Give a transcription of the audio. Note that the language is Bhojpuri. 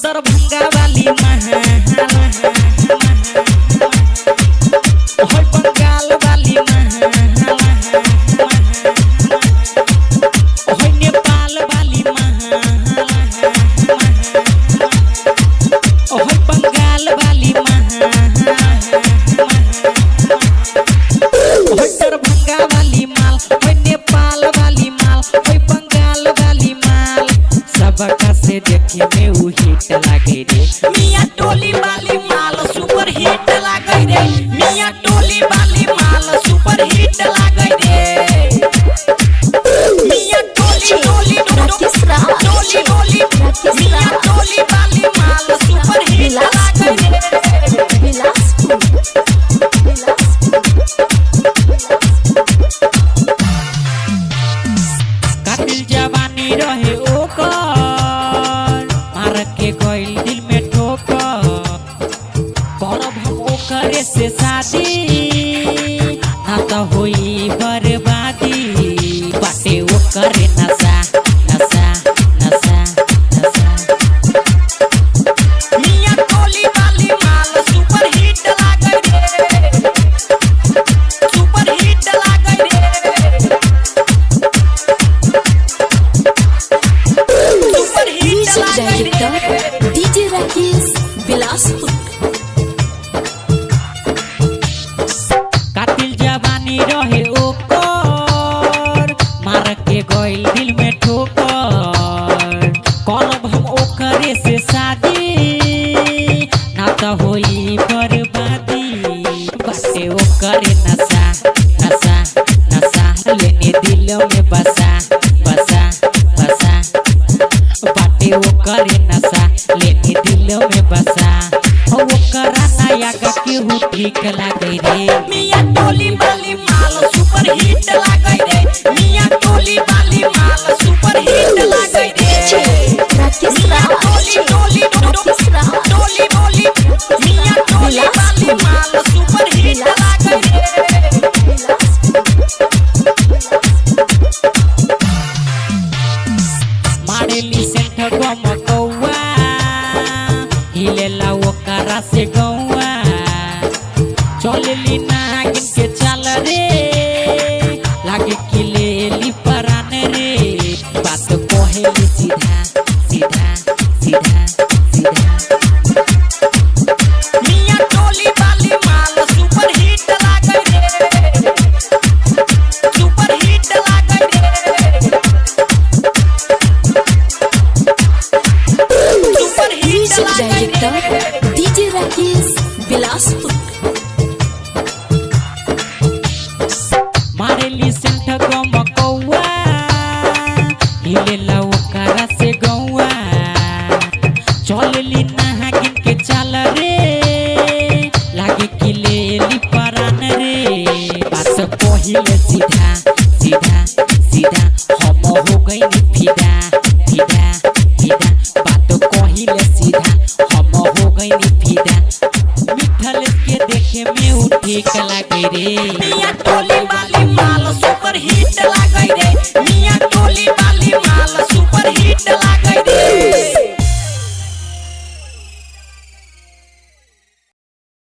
दरभंगा वाली बंगाल वाली नेपाल वाली बंगाल वाली दरभंगा वाली माल नेपाल वाली माल बंगाल वाली माल सबका से देखे में उ हिट लागे रे मियां टोली वाली माल सुपर हिट लागे रे मियां टोली वाली माल सुपर हिट लागे रे मियां टोली टोली टोली टोली मियां टोली वाली माल सुपर हिट लागे रे कातिल जवानी रहे ओकर मार के गइल दिल में ठोकर करब हम ओकरे से शादी ना तो होई बर्बादी बाटे ओकरे नशा नशा नशा नशा मियां टोली वाली माल सुपर हिट लागे रे सुपर हिट लागे रे डीजे राकेश बिलासपुर। कातिल जवानी रहे ओकर मार के गइल दिल में ठोकर करब हम ओकरे से शादी ना तो होई बर्बादी बाटे ओकरे नशा नशा नशा लेने दिल में बसा बसा बसा बाटे ओकरे नशा लेने दिल में बसा ओकरा नया का केहू ठीक लागे रे मियां टोली वाली माल सुपर हिट लागे रे मियां टोली वाली माल सुपर हिट लागे रे मियां टोली टोली टोली टोली मियां टोली वाली माल सुपर हिट लागे रे मारेली सेंठ गमकौआ हिलेला ओकरा से गौआ चलेली नागिन के चाल रे लागे कि लेली परान रे बात कहेली सीधा सीधा सीधा सीधा मियां टोली वाली माल सुपर हिट लागे रे सुपर हिट लागे रे डीजे राकेश बिलासपुर। मारेली सेंठ गमकौआ हिलेला ओकरा से गौआ चलेली नागिन के चाल रे लागे कि लेली परान रे बात कहिले सीधा सीधा सीधा हम हो गई फिदा फिदा फिदा बात कहिले सीधा हम हो गई फिदा मिठल के देखे में उ ठीक लागे रे मियां टोली